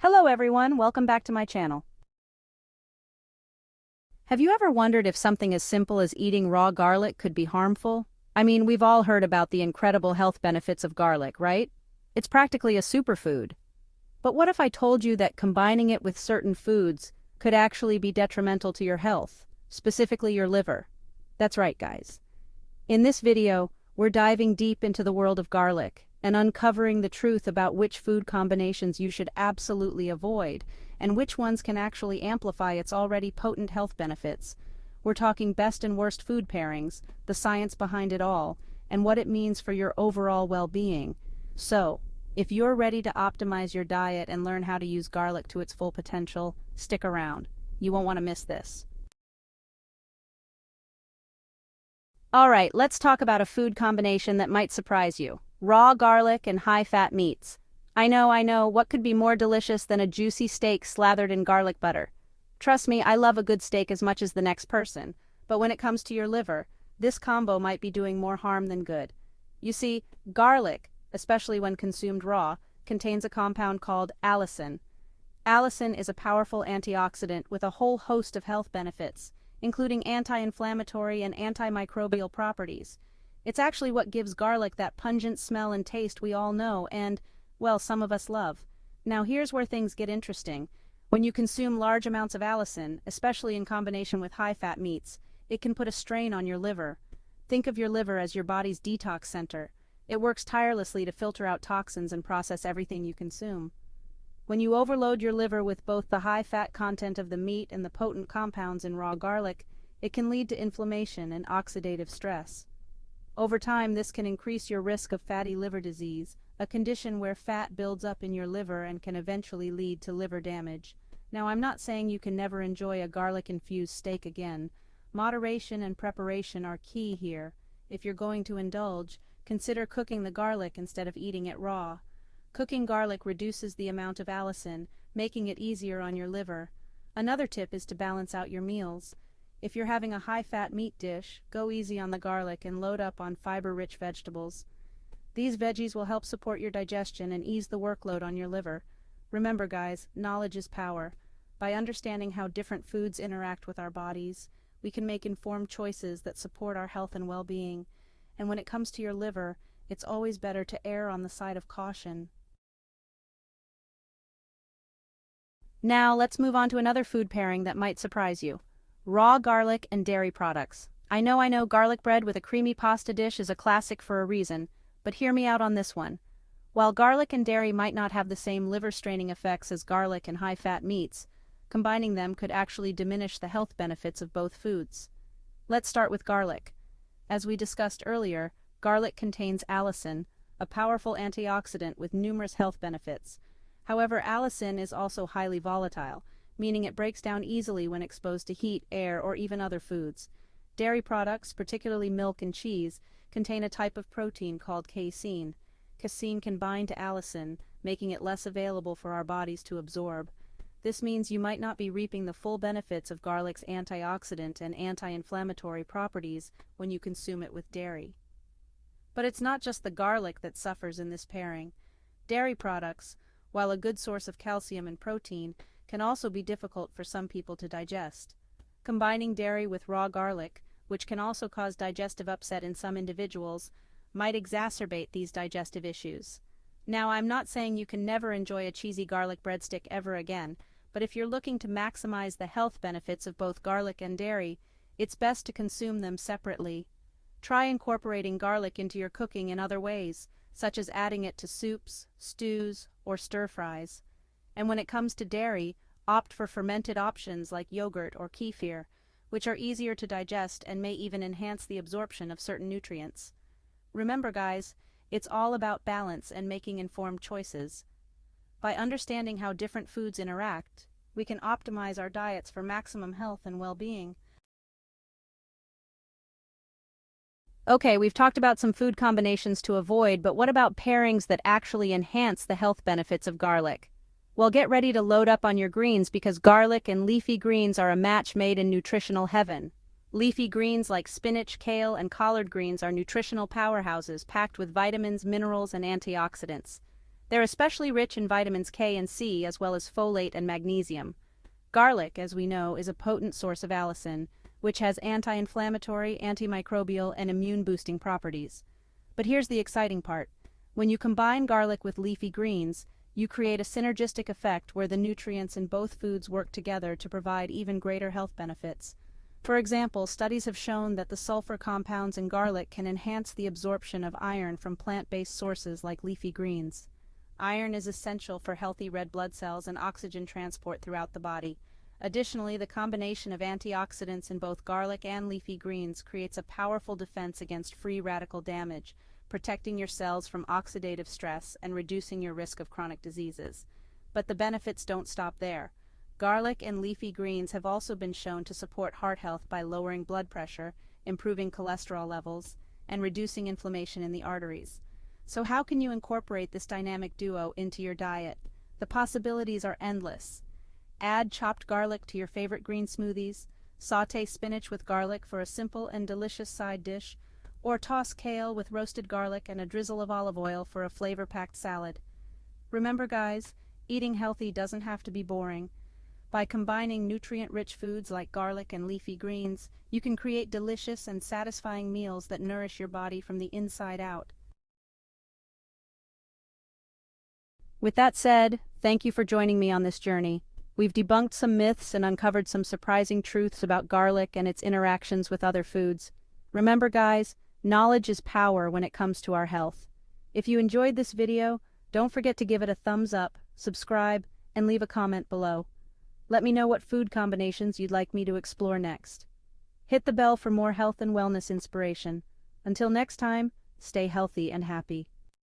Hello everyone, welcome back to my channel. Have you ever wondered if something as simple as eating raw garlic could be harmful? I mean, we've all heard about the incredible health benefits of garlic, right? It's practically a superfood. But what if I told you that combining it with certain foods could actually be detrimental to your health, specifically your liver? That's right, guys. In this video, we're diving deep into the world of garlic and uncovering the truth about which food combinations you should absolutely avoid and which ones can actually amplify its already potent health benefits. We're talking best and worst food pairings, the science behind it all, and what it means for your overall well-being. So, if you're ready to optimize your diet and learn how to use garlic to its full potential, stick around. You won't want to miss this. Alright, let's talk about a food combination that might surprise you. Raw garlic and high-fat meats. I know, what could be more delicious than a juicy steak slathered in garlic butter? Trust me, I love a good steak as much as the next person, but when it comes to your liver, this combo might be doing more harm than good. You see, garlic, especially when consumed raw, contains a compound called allicin. Allicin is a powerful antioxidant with a whole host of health benefits, including anti-inflammatory and antimicrobial properties. It's actually what gives garlic that pungent smell and taste we all know and, well, some of us love. Now here's where things get interesting. When you consume large amounts of allicin, especially in combination with high-fat meats, it can put a strain on your liver. Think of your liver as your body's detox center. It works tirelessly to filter out toxins and process everything you consume. When you overload your liver with both the high-fat content of the meat and the potent compounds in raw garlic, it can lead to inflammation and oxidative stress. Over time, this can increase your risk of fatty liver disease, a condition where fat builds up in your liver and can eventually lead to liver damage. Now, I'm not saying you can never enjoy a garlic-infused steak again. Moderation and preparation are key here. If you're going to indulge, consider cooking the garlic instead of eating it raw. Cooking garlic reduces the amount of allicin, making it easier on your liver. Another tip is to balance out your meals. If you're having a high-fat meat dish, go easy on the garlic and load up on fiber-rich vegetables. These veggies will help support your digestion and ease the workload on your liver. Remember, guys, knowledge is power. By understanding how different foods interact with our bodies, we can make informed choices that support our health and well-being. And when it comes to your liver, it's always better to err on the side of caution. Now, let's move on to another food pairing that might surprise you. Raw garlic and dairy products. I know, garlic bread with a creamy pasta dish is a classic for a reason, but hear me out on this one. While garlic and dairy might not have the same liver-straining effects as garlic and high-fat meats, combining them could actually diminish the health benefits of both foods. Let's start with garlic. As we discussed earlier, garlic contains allicin, a powerful antioxidant with numerous health benefits. However, allicin is also highly volatile, meaning it breaks down easily when exposed to heat, air, or even other foods. Dairy products, particularly milk and cheese, contain a type of protein called casein. Casein can bind to allicin, making it less available for our bodies to absorb. This means you might not be reaping the full benefits of garlic's antioxidant and anti-inflammatory properties when you consume it with dairy. But it's not just the garlic that suffers in this pairing. Dairy products, while a good source of calcium and protein, can also be difficult for some people to digest. Combining dairy with raw garlic, which can also cause digestive upset in some individuals, might exacerbate these digestive issues. Now, I'm not saying you can never enjoy a cheesy garlic breadstick ever again, but if you're looking to maximize the health benefits of both garlic and dairy, it's best to consume them separately. Try incorporating garlic into your cooking in other ways, such as adding it to soups, stews, or stir-fries. And when it comes to dairy, opt for fermented options like yogurt or kefir, which are easier to digest and may even enhance the absorption of certain nutrients. Remember, guys, it's all about balance and making informed choices. By understanding how different foods interact, we can optimize our diets for maximum health and well-being. Okay, we've talked about some food combinations to avoid, but what about pairings that actually enhance the health benefits of garlic? Well, get ready to load up on your greens because garlic and leafy greens are a match made in nutritional heaven. Leafy greens like spinach, kale, and collard greens are nutritional powerhouses packed with vitamins, minerals, and antioxidants. They're especially rich in vitamins K and C as well as folate and magnesium. Garlic, as we know, is a potent source of allicin, which has anti-inflammatory, antimicrobial, and immune-boosting properties. But here's the exciting part. When you combine garlic with leafy greens, you create a synergistic effect where the nutrients in both foods work together to provide even greater health benefits. For example, studies have shown that the sulfur compounds in garlic can enhance the absorption of iron from plant-based sources like leafy greens. Iron is essential for healthy red blood cells and oxygen transport throughout the body. Additionally, the combination of antioxidants in both garlic and leafy greens creates a powerful defense against free radical damage, protecting your cells from oxidative stress and reducing your risk of chronic diseases. But the benefits don't stop there. Garlic and leafy greens have also been shown to support heart health by lowering blood pressure, improving cholesterol levels, and reducing inflammation in the arteries. So how can you incorporate this dynamic duo into your diet? The possibilities are endless. Add chopped garlic to your favorite green smoothies, sauté spinach with garlic for a simple and delicious side dish, or toss kale with roasted garlic and a drizzle of olive oil for a flavor-packed salad. Remember guys, eating healthy doesn't have to be boring. By combining nutrient-rich foods like garlic and leafy greens, you can create delicious and satisfying meals that nourish your body from the inside out. With that said, thank you for joining me on this journey. We've debunked some myths and uncovered some surprising truths about garlic and its interactions with other foods. Remember guys, knowledge is power when it comes to our health. If you enjoyed this video, don't forget to give it a thumbs up, subscribe, and leave a comment below. Let me know what food combinations you'd like me to explore next. Hit the bell for more health and wellness inspiration. Until next time, stay healthy and happy.